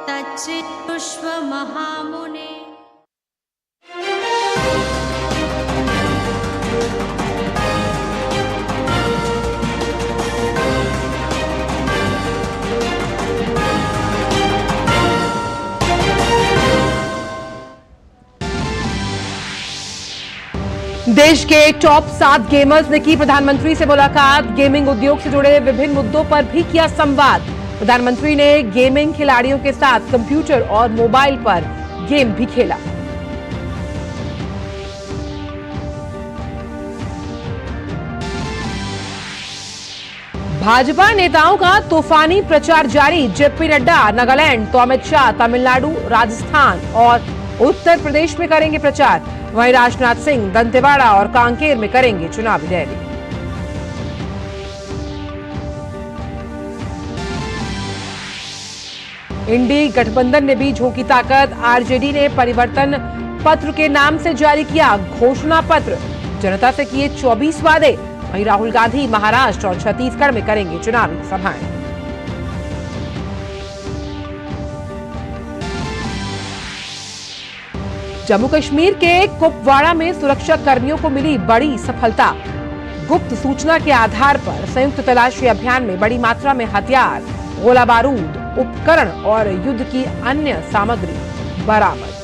तच्चित्पुष्पमहामुने। देश के top 7 gamers ने की प्रधानमंत्री से मुलाकात। गेमिंग उद्योग से जुड़े विभिन्न मुद्दों पर भी किया संवाद। प्रधानमंत्री ने गेमिंग खिलाड़ियों के साथ कंप्यूटर और मोबाइल पर गेम भी खेला। भाजपा नेताओं का तूफानी प्रचार जारी। जेपी नड्डा नागालैंड तो अमित शाह तमिलनाडु, राजस्थान और उत्तर प्रदेश में करेंगे प्रचार। वहीं राजनाथ सिंह दंतेवाड़ा और कांकेर में करेंगे चुनावी रैली। इंडी गठबंधन ने भी झोंकी ताकत। आरजेडी ने परिवर्तन पत्र के नाम से जारी किया घोषणा पत्र। जनता से किए 24 वादे। वहीं राहुल गांधी महाराष्ट्र और छत्तीसगढ़ में करेंगे चुनावी सभाएं। जम्मू कश्मीर के कुपवाड़ा में सुरक्षा कर्मियों को मिली बड़ी सफलता। गुप्त सूचना के आधार पर संयुक्त तलाशी अभियान में बड़ी मात्रा में हथियार, गोला बारूद, उपकरण और युद्ध की अन्य सामग्री बरामद।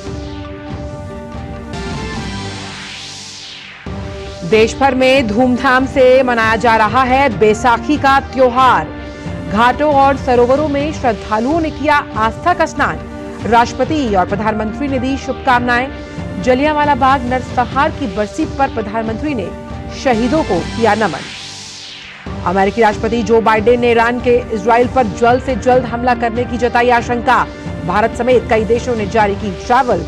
देश भर में धूमधाम से मनाया जा रहा है बैसाखी का त्योहार। घाटों और सरोवरों में श्रद्धालुओं ने किया आस्था का स्नान। राष्ट्रपति और प्रधानमंत्री ने दी शुभकामनाएं। जलियांवाला बाग नरसंहार की बरसी पर प्रधानमंत्री ने शहीदों को किया नमन। अमेरिकी राष्ट्रपति जो बाइडेन ने ईरान के इजराइल पर जल्द से जल्द हमला करने की जताई आशंका। भारत समेत कई देशों ने जारी की ट्रैवल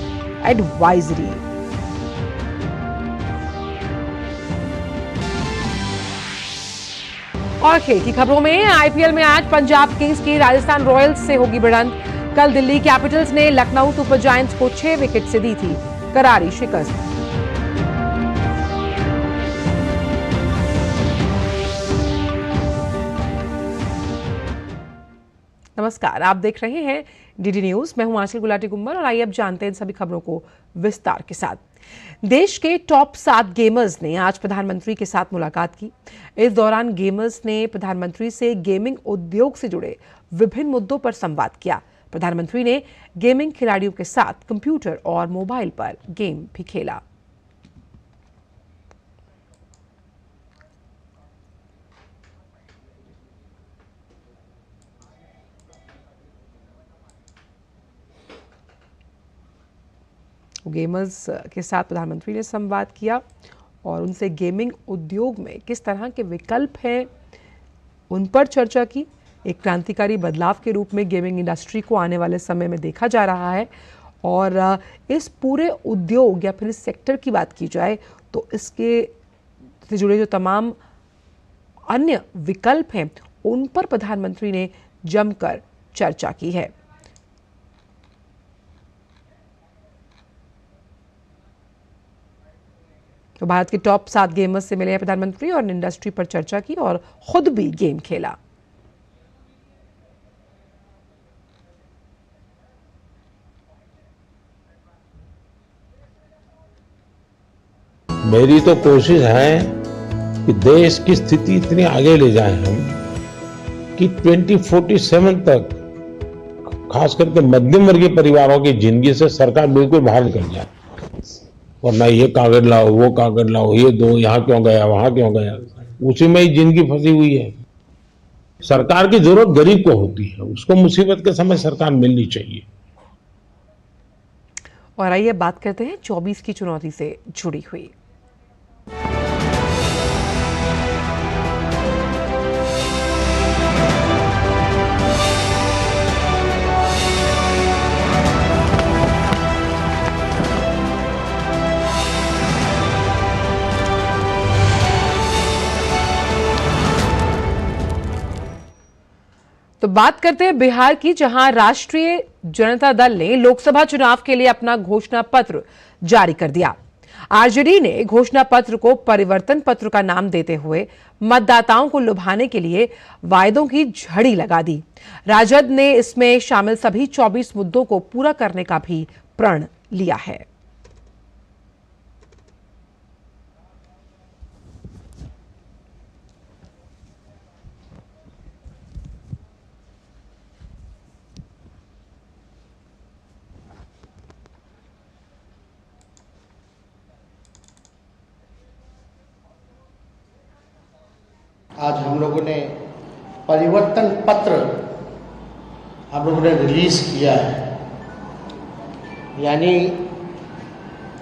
एडवाइजरी। और खेल की खबरों में आईपीएल में आज पंजाब किंग्स की राजस्थान रॉयल्स से होगी भिड़ंत। कल दिल्ली कैपिटल्स ने लखनऊ सुपर जायंट्स को 6 विकेट से दी थी करारी शिकस्त। नमस्कार, आप देख रहे हैं डीडी न्यूज। मैं हूं आंचल गुलाटी गुम्बर और आइए अब जानते हैं सभी खबरों को विस्तार के साथ। देश के टॉप 7 गेमर्स ने आज प्रधानमंत्री के साथ मुलाकात की। इस दौरान गेमर्स ने प्रधानमंत्री से गेमिंग उद्योग से जुड़े विभिन्न मुद्दों पर संवाद किया। प्रधानमंत्री ने गेमिंग खिलाड़ियों के साथ कंप्यूटर और मोबाइल पर गेम भी खेला। गेमर्स के साथ प्रधानमंत्री ने संवाद किया और उनसे गेमिंग उद्योग में किस तरह के विकल्प हैं उन पर चर्चा की। एक क्रांतिकारी बदलाव के रूप में गेमिंग इंडस्ट्री को आने वाले समय में देखा जा रहा है और इस पूरे उद्योग या फिर इस सेक्टर की बात की जाए तो इसके से जुड़े जो तमाम अन्य विकल्प हैं उन पर प्रधानमंत्री ने जमकर चर्चा की है। तो भारत के टॉप 7 गेमर्स से मिले हैं प्रधानमंत्री और इंडस्ट्री पर चर्चा की और खुद भी गेम खेला। मेरी तो कोशिश है कि देश की स्थिति इतनी आगे ले जाएं हम कि 2047 तक खास करके मध्यम वर्गीय परिवारों की जिंदगी से सरकार बिल्कुल बाहर निकल जाए। वरना ये कागज लाओ, वो कागज लाओ, ये दो, यहाँ क्यों गया, वहां क्यों गया, उसी में ही जिंदगी फंसी हुई है। सरकार की जरूरत गरीब को होती है, उसको मुसीबत के समय सरकार मिलनी चाहिए। और आइए बात करते हैं 24 की चुनौती से जुड़ी हुई। तो बात करते हैं बिहार की, जहां राष्ट्रीय जनता दल ने लोकसभा चुनाव के लिए अपना घोषणा पत्र जारी कर दिया। आरजेडी ने घोषणा पत्र को परिवर्तन पत्र का नाम देते हुए मतदाताओं को लुभाने के लिए वायदों की झड़ी लगा दी। राजद ने इसमें शामिल सभी 24 मुद्दों को पूरा करने का भी प्रण लिया है। आज हम लोगों ने परिवर्तन पत्र हम लोगों ने रिलीज किया है, यानी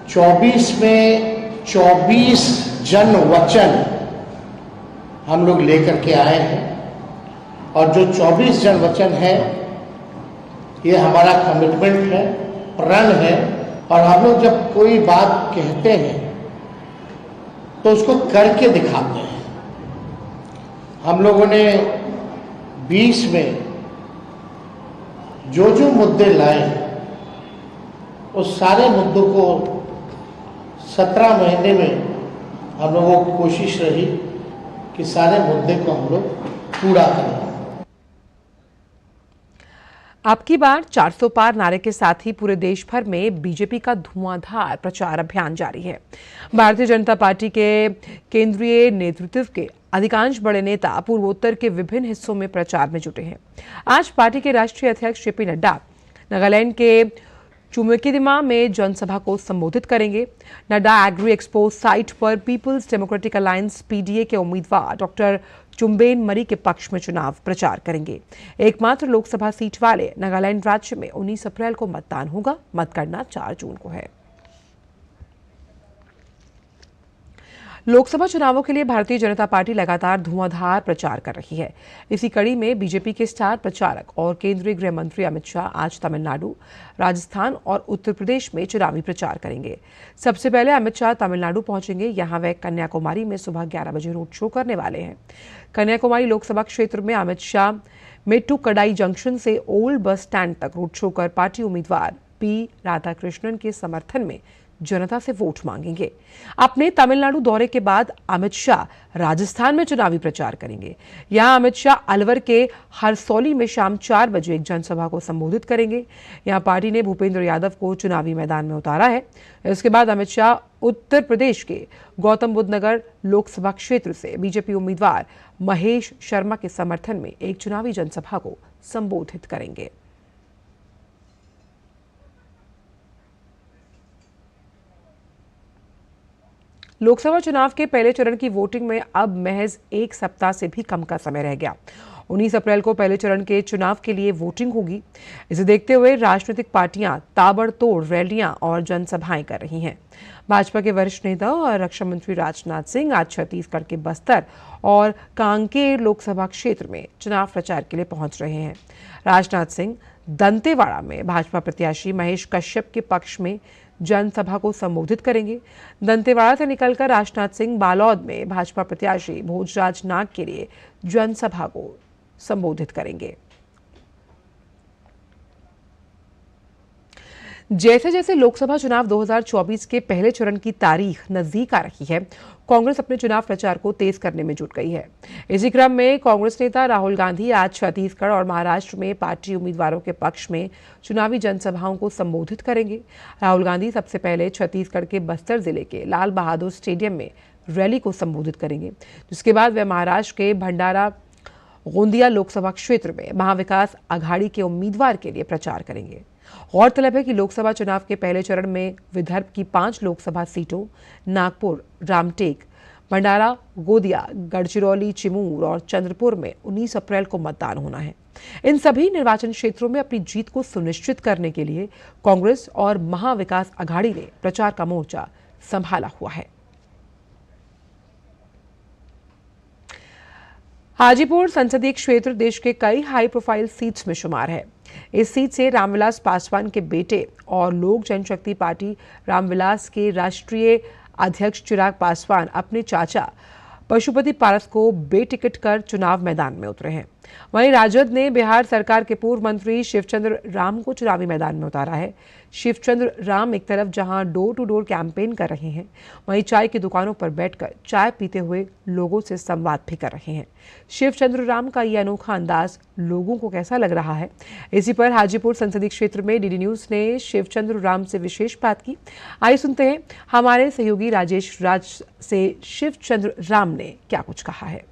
24 में 24 जन वचन हम लोग लेकर के आए हैं और जो 24 जन वचन है ये हमारा कमिटमेंट है, प्रण है। और हम लोग जब कोई बात कहते हैं तो उसको करके दिखाते हैं। हम लोगों ने 20 में जो मुद्दे लाए उस सारे मुद्दों को 17 महीने में हम लोगों की कोशिश रही कि सारे मुद्दे को हम लोग पूरा करें। अब की बार 400 पार नारे के साथ ही पूरे देश भर में बीजेपी का धुआंधार प्रचार अभियान जारी है। भारतीय जनता पार्टी के केंद्रीय नेतृत्व के अधिकांश बड़े नेता पूर्वोत्तर के विभिन्न हिस्सों में प्रचार में जुटे हैं। आज पार्टी के राष्ट्रीय अध्यक्ष जेपी नड्डा नागालैंड के चुमोकेदिमा में जनसभा को संबोधित करेंगे। नड्डा एग्री एक्सपो साइट पर पीपल्स डेमोक्रेटिक अलायंस पीडीए के उम्मीदवार डॉक्टर चुम्बेन मरी के पक्ष में चुनाव प्रचार करेंगे। एकमात्र लोकसभा सीट वाले नागालैंड राज्य में 19 अप्रैल को मतदान होगा। मतगणना 4 जून को है। लोकसभा चुनावों के लिए भारतीय जनता पार्टी लगातार धुआंधार प्रचार कर रही है। इसी कड़ी में बीजेपी के स्टार प्रचारक और केंद्रीय गृह मंत्री अमित शाह आज तमिलनाडु, राजस्थान और उत्तर प्रदेश में चुनावी प्रचार करेंगे। सबसे पहले अमित शाह तमिलनाडु पहुंचेंगे। यहां वे कन्याकुमारी में सुबह 11 बजे रोड शो करने वाले हैं। कन्याकुमारी लोकसभा क्षेत्र में अमित शाह मेट्टुकडाई जंक्शन से ओल्ड बस स्टैंड तक रोड शो कर पार्टी उम्मीदवार पी राधाकृष्णन के समर्थन में जनता से वोट मांगेंगे। अपने तमिलनाडु दौरे के बाद अमित शाह राजस्थान में चुनावी प्रचार करेंगे। यहां अमित शाह अलवर के हरसौली में शाम 4 बजे एक जनसभा को संबोधित करेंगे। यहां पार्टी ने भूपेंद्र यादव को चुनावी मैदान में उतारा है। इसके बाद अमित शाह उत्तर प्रदेश के गौतम बुद्ध नगर लोकसभा क्षेत्र से बीजेपी उम्मीदवार महेश शर्मा के समर्थन में एक चुनावी जनसभा को संबोधित करेंगे। लोकसभा चुनाव के पहले चरण की वोटिंग में अब महज 1 सप्ताह से भी कम का समय रह गया। 19 अप्रैल को पहले चरण के चुनाव के लिए वोटिंग होगी। इसे देखते हुए राजनीतिक पार्टियां ताबड़तोड़ रैलियां और जनसभाएं कर रही हैं। भाजपा के वरिष्ठ नेता और रक्षा मंत्री राजनाथ सिंह आज छत्तीसगढ़ के बस्तर और कांकेर लोकसभा क्षेत्र में चुनाव प्रचार के लिए पहुंच रहे हैं। राजनाथ सिंह दंतेवाड़ा में भाजपा प्रत्याशी महेश कश्यप के पक्ष में जनसभा को संबोधित करेंगे। दंतेवाड़ा से निकलकर राजनाथ सिंह बालोद में भाजपा प्रत्याशी भोजराज नाग के लिए जनसभा को संबोधित करेंगे। जैसे जैसे लोकसभा चुनाव 2024 के पहले चरण की तारीख नजदीक आ रही है, कांग्रेस अपने चुनाव प्रचार को तेज करने में जुट गई है। इसी क्रम में कांग्रेस नेता राहुल गांधी आज छत्तीसगढ़ और महाराष्ट्र में पार्टी उम्मीदवारों के पक्ष में चुनावी जनसभाओं को संबोधित करेंगे। राहुल गांधी सबसे पहले छत्तीसगढ़ के बस्तर जिले के लाल बहादुर स्टेडियम में रैली को संबोधित करेंगे, जिसके बाद वे महाराष्ट्र के भंडारा गोंदिया लोकसभा क्षेत्र में महाविकास अघाड़ी के उम्मीदवार के लिए प्रचार करेंगे। गौरतलब है कि लोकसभा चुनाव के पहले चरण में विदर्भ की 5 लोकसभा सीटों नागपुर, रामटेक, भंडारा गोंदिया, गढ़चिरौली, चिमूर और चंद्रपुर में 19 अप्रैल को मतदान होना है। इन सभी निर्वाचन क्षेत्रों में अपनी जीत को सुनिश्चित करने के लिए कांग्रेस और महाविकास अघाड़ी ने प्रचार का मोर्चा संभाला हुआ है। हाजीपुर संसदीय क्षेत्र देश के कई हाई प्रोफाइल सीट्स में शुमार है। इस सीट से रामविलास पासवान के बेटे और लोक जनशक्ति पार्टी रामविलास के राष्ट्रीय अध्यक्ष चिराग पासवान अपने चाचा पशुपति पारस को बेटिकट कर चुनाव मैदान में उतरे हैं। वहीं राजद ने बिहार सरकार के पूर्व मंत्री शिवचंद्र राम को चुनावी मैदान में उतारा है। शिवचंद्र राम एक तरफ जहां डोर टू डोर कैंपेन कर रहे हैं, वहीं चाय की दुकानों पर बैठकर चाय पीते हुए लोगों से संवाद भी कर रहे हैं। शिवचंद्र राम का यह अनोखा अंदाज लोगों को कैसा लग रहा है, इसी पर हाजीपुर संसदीय क्षेत्र में डीडी न्यूज ने शिवचंद्र राम से विशेष बात की। आइए सुनते हैं हमारे सहयोगी राजेश राज से शिवचंद्र राम ने क्या कुछ कहा है।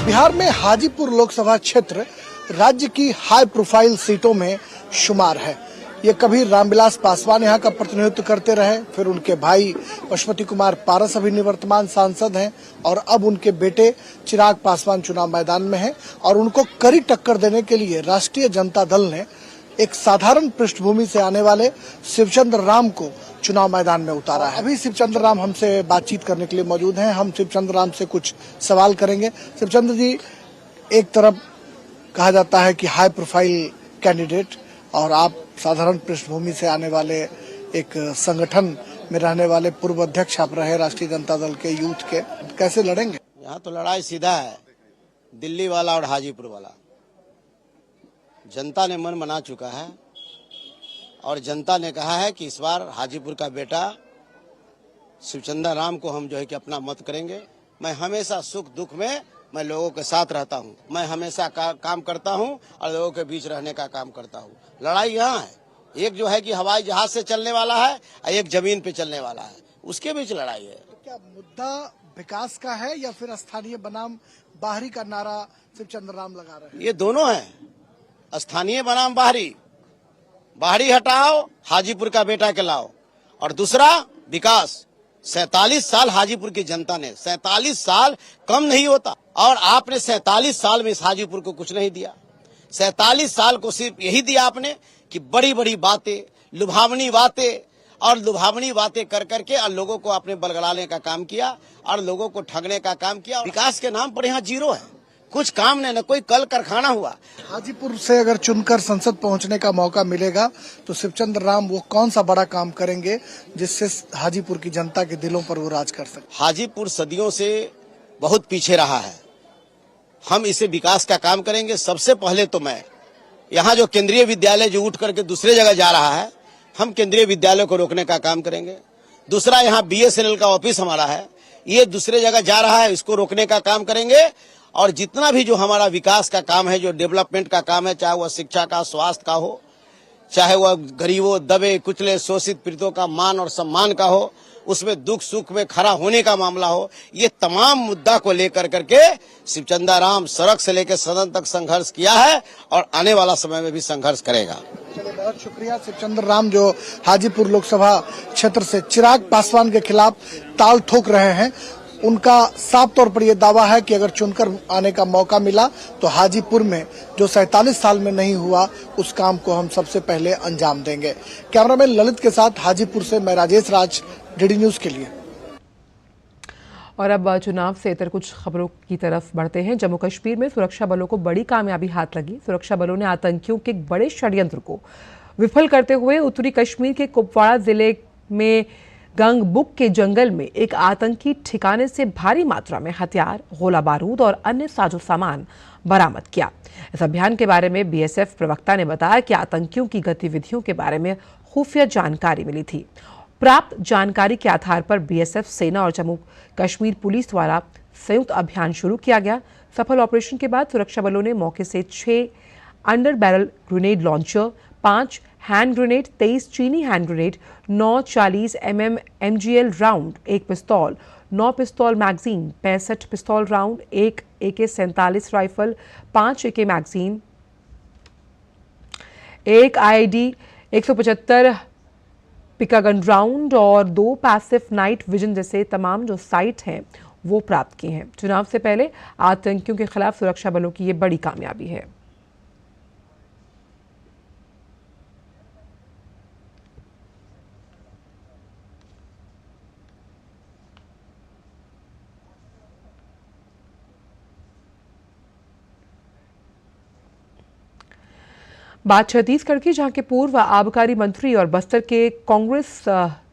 बिहार में हाजीपुर लोकसभा क्षेत्र राज्य की हाई प्रोफाइल सीटों में शुमार है। ये कभी रामविलास पासवान यहाँ का प्रतिनिधित्व करते रहे, फिर उनके भाई पशुपति कुमार पारस अभी निवर्तमान सांसद हैं और अब उनके बेटे चिराग पासवान चुनाव मैदान में हैं और उनको कड़ी टक्कर देने के लिए राष्ट्रीय जनता दल ने एक साधारण पृष्ठभूमि से आने वाले शिवचंद्र राम को चुनाव मैदान में उतारा है। अभी शिवचंद्र राम हमसे बातचीत करने के लिए मौजूद हैं। हम शिवचंद्र राम से कुछ सवाल करेंगे। शिवचंद्र जी, एक तरफ कहा जाता है कि हाई प्रोफाइल कैंडिडेट और आप साधारण पृष्ठभूमि से आने वाले एक संगठन में रहने वाले पूर्व अध्यक्ष आप रहे राष्ट्रीय जनता दल के यूथ के, कैसे लड़ेंगे? यहाँ तो लड़ाई सीधा है, दिल्ली वाला और हाजीपुर वाला। जनता ने मन बना चुका है और जनता ने कहा है कि इस बार हाजीपुर का बेटा शिवचंद्र राम को हम जो है कि अपना मत करेंगे। मैं हमेशा सुख दुख में मैं लोगों के साथ रहता हूं, मैं हमेशा काम करता हूं और लोगों के बीच रहने का काम करता हूं। लड़ाई यहाँ है, एक जो है कि हवाई जहाज से चलने वाला है और एक जमीन पे चलने वाला है, उसके बीच लड़ाई है। तो क्या मुद्दा विकास का है या फिर स्थानीय बनाम बाहरी का नारा शिवचंद्र राम लगा रहे हैं? ये दोनों है, स्थानीय बनाम बाहरी। बाहरी हटाओ, हाजीपुर का बेटा के लाओ, और दूसरा विकास। 47 साल हाजीपुर की जनता ने, 47 साल कम नहीं होता, और आपने 47 साल में इस हाजीपुर को कुछ नहीं दिया। 47 साल को सिर्फ यही दिया आपने कि बड़ी बड़ी बातें, लुभावनी बातें कर करके और लोगों को अपने बलगड़ाने का काम किया और लोगों को ठगने का काम किया। विकास के नाम पर यहाँ जीरो है, कुछ काम नहीं, न कोई कल कारखाना हुआ। हाजीपुर से अगर चुनकर संसद पहुंचने का मौका मिलेगा तो शिवचंद्र राम वो कौन सा बड़ा काम करेंगे जिससे हाजीपुर की जनता के दिलों पर वो राज कर सके? हाजीपुर सदियों से बहुत पीछे रहा है, हम इसे विकास का काम करेंगे। सबसे पहले तो मैं यहाँ जो केंद्रीय विद्यालय जो उठ करके दूसरे जगह जा रहा है, हम केंद्रीय विद्यालय को रोकने का काम करेंगे। दूसरा, यहाँ BSNL का ऑफिस हमारा है, ये दूसरे जगह जा रहा है, इसको रोकने का काम करेंगे। और जितना भी जो हमारा विकास का काम है, जो डेवलपमेंट का काम है, चाहे वह शिक्षा का, स्वास्थ्य का हो, चाहे वह गरीबों, दबे कुचले, शोषित पीड़ितों का मान और सम्मान का हो, उसमें दुख सुख में खड़ा होने का मामला हो, ये तमाम मुद्दा को लेकर करके शिवचंद्र राम सड़क से लेकर सदन तक संघर्ष किया है और आने वाला समय में भी संघर्ष करेगा। चलिए, बहुत शुक्रिया। शिवचंद्र राम जो हाजीपुर लोकसभा क्षेत्र से चिराग पासवान के खिलाफ ताल ठोक रहे हैं, उनका साफ तौर पर यह दावा है कि अगर चुनकर आने का मौका मिला तो हाजीपुर में जो 47 साल में नहीं हुआ उस काम को हम सबसे पहले अंजाम देंगे। कैमरामैन ललित के साथ हाजीपुर से मैं राजेश राज, डीडी न्यूज के लिए। और अब चुनाव से इतर कुछ खबरों की तरफ बढ़ते हैं। जम्मू कश्मीर में सुरक्षा बलों को बड़ी कामयाबी हाथ लगी। सुरक्षा बलों ने आतंकियों के एक बड़े षड्यंत्र को विफल करते हुए उत्तरी कश्मीर के कुपवाड़ा जिले में गंगबुक के जंगल में एक आतंकी ठिकाने से भारी मात्रा में हथियार, गोला बारूद और अन्य साजो सामान बरामद किया। इस अभियान के बारे में BSF प्रवक्ता ने बताया कि आतंकियों की गतिविधियों के बारे में खुफिया जानकारी मिली थी। प्राप्त जानकारी के आधार पर BSF सेना और जम्मू कश्मीर पुलिस द्वारा संयुक्त अभियान शुरू किया गया। सफल ऑपरेशन के बाद सुरक्षा बलों ने मौके से 6 under barrel grenade launcher, 5 hand grenade, 23 चीनी hand grenade, 9 40 mm MGL round, 1 पिस्तौल, 9 पिस्तौल मैगजीन, 65 पिस्तौल round, 1 AK-47 rifle, 5 AK magazine, 1 IED, 175 पिकागन राउंड और 2 पैसिव नाइट विजन जैसे तमाम जो साइट हैं वो प्राप्त किए हैं। चुनाव से पहले आतंकियों के खिलाफ सुरक्षा बलों की ये बड़ी कामयाबी है। बात छत्तीसगढ़ की, जहां के पूर्व आबकारी मंत्री और बस्तर के कांग्रेस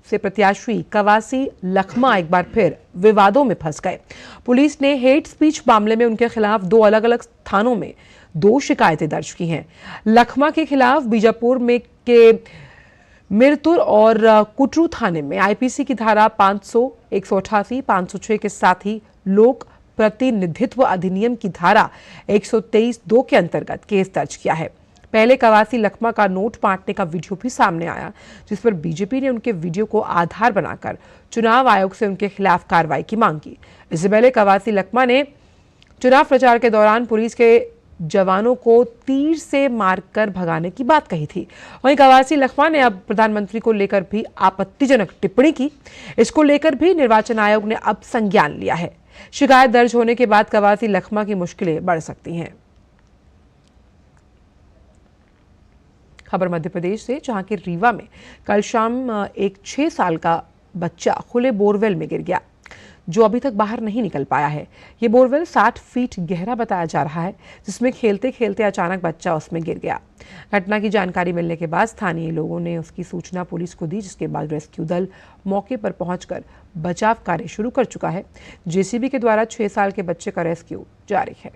से प्रत्याशी कवासी लखमा एक बार फिर विवादों में फंस गए। पुलिस ने हेट स्पीच मामले में उनके खिलाफ 2 अलग-अलग थानों में 2 शिकायतें दर्ज की हैं। लखमा के खिलाफ बीजापुर में के मिरतुर और कुटरू थाने में आईपीसी की धारा 500, 188, 506 के साथ ही लोक प्रतिनिधित्व अधिनियम की धारा 123(2) के अंतर्गत केस दर्ज किया है। पहले कवासी लखमा का नोट बांटने का वीडियो भी सामने आया, जिस पर बीजेपी ने उनके वीडियो को आधार बनाकर चुनाव आयोग से उनके खिलाफ कार्रवाई की मांग की। इससे पहले कवासी लखमा ने चुनाव प्रचार के दौरान पुलिस के जवानों को तीर से मारकर भगाने की बात कही थी। वहीं कवासी लखमा ने अब प्रधानमंत्री को लेकर भी आपत्तिजनक टिप्पणी की। इसको लेकर भी निर्वाचन आयोग ने अब संज्ञान लिया है। शिकायत दर्ज होने के बाद कवासी लखमा की मुश्किलें बढ़ सकती हैं। खबर मध्य प्रदेश से, जहां के रीवा में कल शाम एक 6 साल का बच्चा खुले बोरवेल में गिर गया, जो अभी तक बाहर नहीं निकल पाया है। ये बोरवेल 60 फीट गहरा बताया जा रहा है, जिसमें खेलते खेलते अचानक बच्चा उसमें गिर गया। घटना की जानकारी मिलने के बाद स्थानीय लोगों ने उसकी सूचना पुलिस को दी, जिसके बाद रेस्क्यू दल मौके पर पहुंचकर बचाव कार्य शुरू कर चुका है। जेसीबी के द्वारा 6 साल के बच्चे का रेस्क्यू जारी है।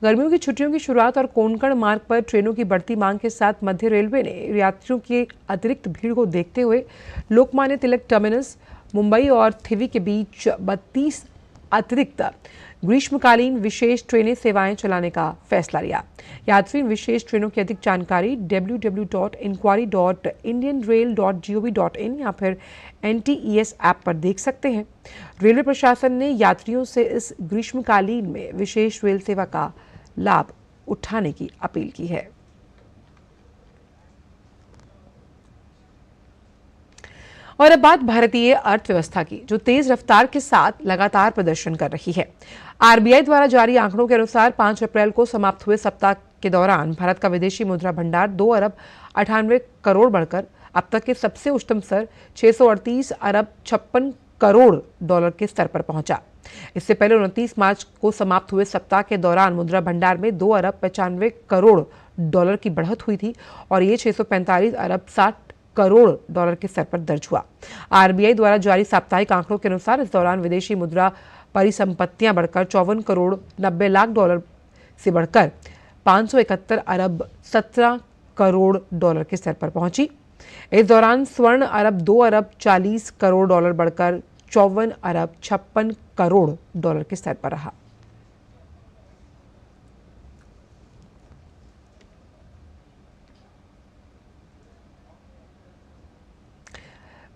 गर्मियों की छुट्टियों की शुरुआत और कोंकण मार्ग पर ट्रेनों की बढ़ती मांग के साथ मध्य रेलवे ने यात्रियों की अतिरिक्त भीड़ को देखते हुए लोकमान्य तिलक टर्मिनस, मुंबई और थिवी के बीच 32 अतिरिक्त ग्रीष्मकालीन विशेष ट्रेनें सेवाएं चलाने का फैसला लिया। यात्री इन विशेष ट्रेनों की अधिक जानकारी www.inquiry.indianrail.gov.in या फिर NTES ऐप पर देख सकते हैं। रेलवे प्रशासन ने यात्रियों से इस ग्रीष्मकालीन में विशेष रेल सेवा का लाभ उठाने की अपील की है। और अब बात भारतीय अर्थव्यवस्था की, जो तेज रफ्तार के साथ लगातार प्रदर्शन कर रही है। आरबीआई द्वारा जारी आंकड़ों के अनुसार 5 अप्रैल को समाप्त हुए सप्ताह के दौरान भारत का विदेशी मुद्रा भंडार 2 अरब 98 करोड़ बढ़कर अब तक के सबसे उच्चतम स्तर 638 अरब 56 करोड़ डॉलर के स्तर पर पहुंचा। इससे पहले 29 मार्च को समाप्त हुए सप्ताह के दौरान मुद्रा भंडार में 2 अरब 95 करोड़ डॉलर की बढ़त हुई थी और ये 645 अरब 60 करोड़ डॉलर के स्तर पर दर्ज हुआ। आरबीआई द्वारा जारी साप्ताहिक आंकड़ों के अनुसार इस दौरान विदेशी मुद्रा परिसंपत्तियां बढ़कर 54 करोड़ 90 लाख डॉलर से बढ़कर 571 अरब 17 करोड़ डॉलर के स्तर पर पहुंची। इस दौरान स्वर्ण अरब 2 अरब 40 करोड़ डॉलर बढ़कर 54 अरब 56 करोड़ डॉलर के स्तर पर रहा।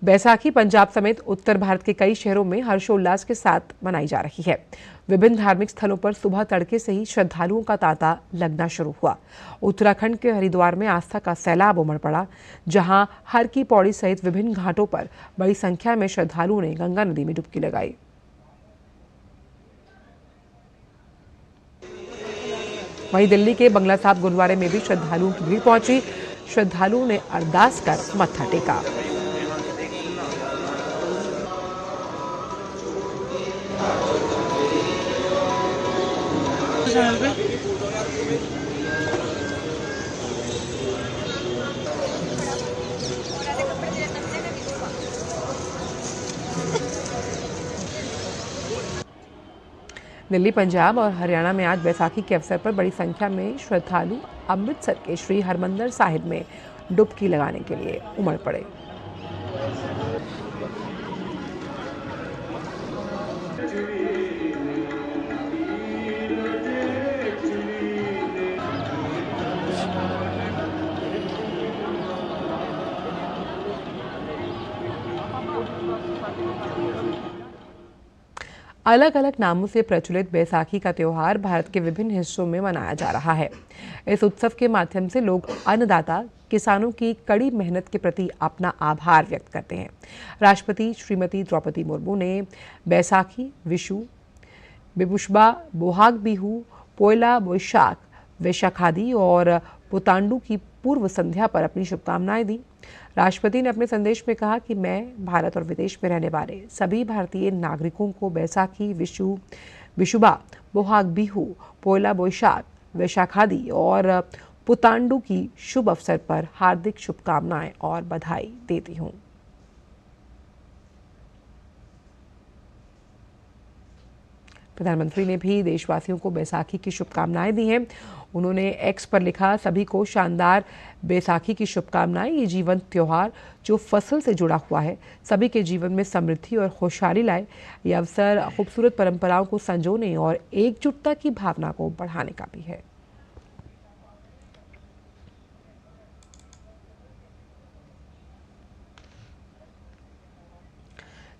बैसाखी पंजाब समेत उत्तर भारत के कई शहरों में हर्षोल्लास के साथ मनाई जा रही है। विभिन्न धार्मिक स्थलों पर सुबह तड़के से ही श्रद्धालुओं का तांता लगना शुरू हुआ। उत्तराखंड के हरिद्वार में आस्था का सैलाब उमड़ पड़ा, जहां हर की पौड़ी सहित विभिन्न घाटों पर बड़ी संख्या में श्रद्धालुओं ने गंगा नदी में डुबकी लगाई। वहीं दिल्ली के बंगला साहिब गुरुद्वारे में भी श्रद्धालुओं की भीड़ पहुंची। श्रद्धालुओं ने अरदास कर मत्था टेका। दिल्ली, पंजाब और हरियाणा में आज बैसाखी के अवसर पर बड़ी संख्या में श्रद्धालु अमृतसर के श्री हरमंदिर साहिब में डुबकी लगाने के लिए उमड़ पड़े। अलग अलग नामों से प्रचलित बैसाखी का त्योहार भारत के विभिन्न हिस्सों में मनाया जा रहा है। इस उत्सव के माध्यम से लोग अन्नदाता किसानों की कड़ी मेहनत के प्रति अपना आभार व्यक्त करते हैं। राष्ट्रपति श्रीमती द्रौपदी मुर्मू ने बैसाखी, विशु, बिबुशबा, बोहाग बिहू, पोयला बोईशाख, वैशाखादी और पुतांडु की पूर्व संध्या पर अपनी शुभकामनाएं दी। राष्ट्रपति ने अपने संदेश में कहा कि मैं भारत और विदेश में रहने वाले सभी भारतीय नागरिकों को बैसाखी, विशु, विशुबा, बोहाग बिहू, पोयला बोईशाख, वैशाखादी और पुतांडु की शुभ अवसर पर हार्दिक शुभकामनाएं और बधाई देती हूं। प्रधानमंत्री ने भी देशवासियों को बैसाखी की शुभकामनाएं दी हैं। उन्होंने एक्स पर लिखा, सभी को शानदार बैसाखी की शुभकामनाएं। ये जीवंत त्योहार जो फसल से जुड़ा हुआ है, सभी के जीवन में समृद्धि और खुशहाली लाए। ये अवसर खूबसूरत परंपराओं को संजोने और एकजुटता की भावना को बढ़ाने का भी है।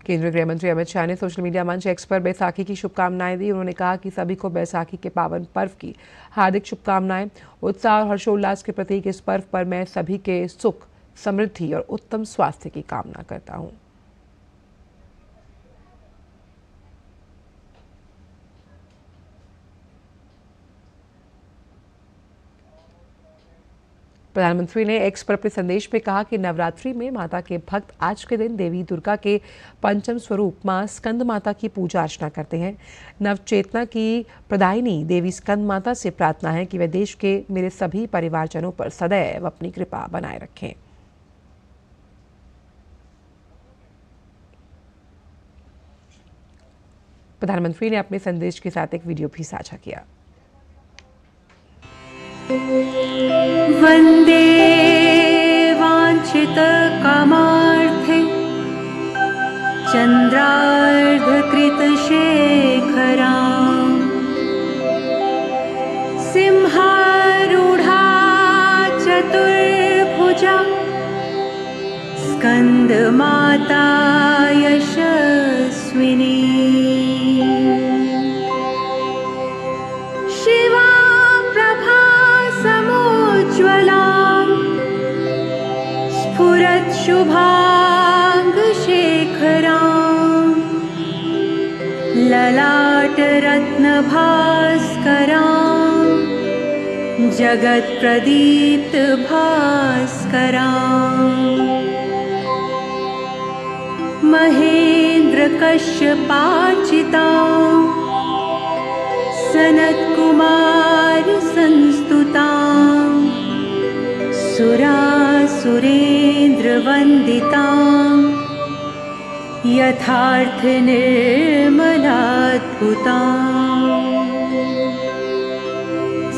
केंद्रीय गृह मंत्री अमित शाह ने सोशल मीडिया मंच एक्स पर बैसाखी की शुभकामनाएं दी। उन्होंने कहा कि सभी को बैसाखी के पावन पर्व की हार्दिक शुभकामनाएं। उत्साह और हर्षोल्लास के प्रतीक इस पर्व पर मैं सभी के सुख, समृद्धि और उत्तम स्वास्थ्य की कामना करता हूं। प्रधानमंत्री ने एक्स पर अपने संदेश में कहा कि नवरात्रि में माता के भक्त आज के दिन देवी दुर्गा के पंचम स्वरूप मां स्कंद माता की पूजा अर्चना करते हैं। नवचेतना की प्रदायिनी देवी स्कंद माता से प्रार्थना है कि वे देश के मेरे सभी परिवारजनों पर सदैव अपनी कृपा बनाए रखें। प्रधानमंत्री ने अपने संदेश के साथ एक वीडियो भी साझा किया। वन्दे वाञ्छित कामार्थे चन्द्रार्धकृतशेखराम् सिंहारूढा चतुर्भुजा स्कन्दमाता यशस्विनी शुभांगशेखरां ललाटरत्नभास्करां जगत्प्रदीप्तभास्करां महेन्द्रकश्यपार्चितां सनत्कुमारसंस्तुतां सुरासुरेन्द्रवन्दितां यथार्थनिर्मलाद्भुतां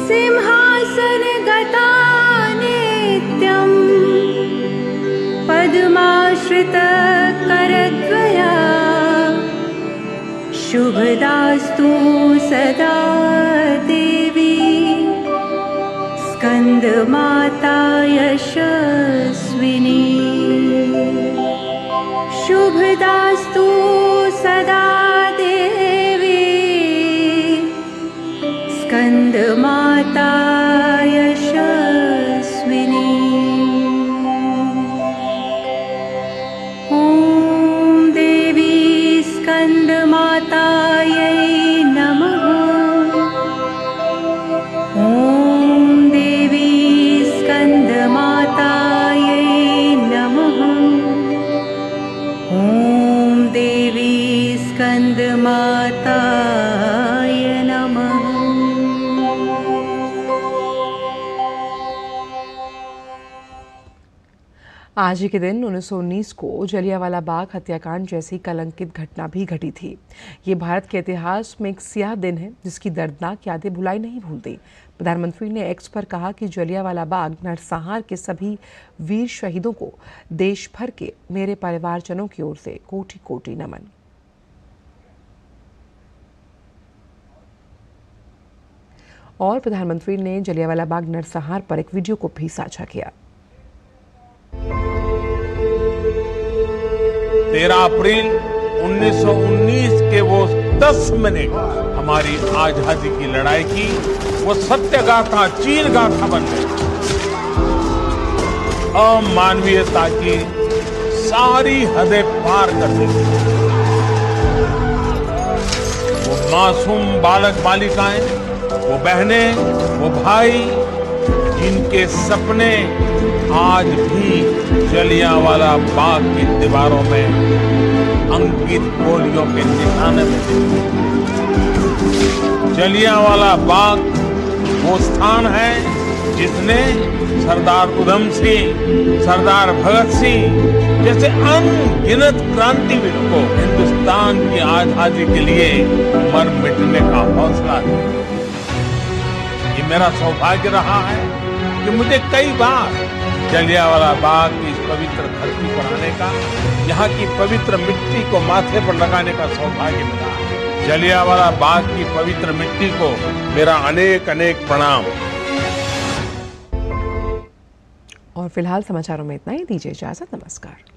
सिंहासनगता नित्यं पद्माश्रितकरद्वया शुभदास्तु सदा देवी स्कन्दमाता यशस्विनी शुभदास्तु सदा देवी स्कन्दमाता यशस्विनी। ॐ देवी स्कन्दमातायै नमः। ॐ देवी स्कन्दमातायै नमः। ॐ देवी स्कन्दमाताय नमः। आज ही के दिन 1919 को जलियांवाला बाग हत्याकांड जैसी कलंकित घटना भी घटी थी। ये भारत के इतिहास में एक स्याह दिन है जिसकी दर्दनाक यादें भुलाई नहीं भूलती। प्रधानमंत्री ने एक्स पर कहा कि जलियांवाला बाग नरसंहार के सभी वीर शहीदों को देश भर के मेरे परिवारजनों की ओर से कोटि कोटि नमन। और प्रधानमंत्री ने जलियांवाला बाग नरसंहार पर एक वीडियो को भी साझा किया। 13 अप्रैल 1919 के वो 10 मिनट हमारी आजादी की लड़ाई की वो सत्य गाथा, चीर गाथा बन गई। अमानवीयता की सारी हदें पार कर दी। वो मासूम बालक बालिकाएं, वो बहनें, वो भाई, जिनके सपने आज भी जलियांवाला बाग की दीवारों में अंकित गोलियों के निशाने में दिखते हैं। जलियांवाला बाग वो स्थान है जिसने सरदार उधम सिंह, सरदार भगत सिंह जैसे अनगिनत क्रांतिवीरों को हिंदुस्तान की आजादी के लिए मर मिटने का हौसला दिया। ये मेरा सौभाग्य रहा है कि मुझे कई बार जलियांवाला बाग की इस पवित्र धरती पर आने का, यहाँ की पवित्र मिट्टी को माथे पर लगाने का सौभाग्य मिला है। जलियांवाला बाग की पवित्र मिट्टी को मेरा अनेक अनेक प्रणाम। और फिलहाल समाचारों में इतना ही। दीजिए इजाजत। नमस्कार।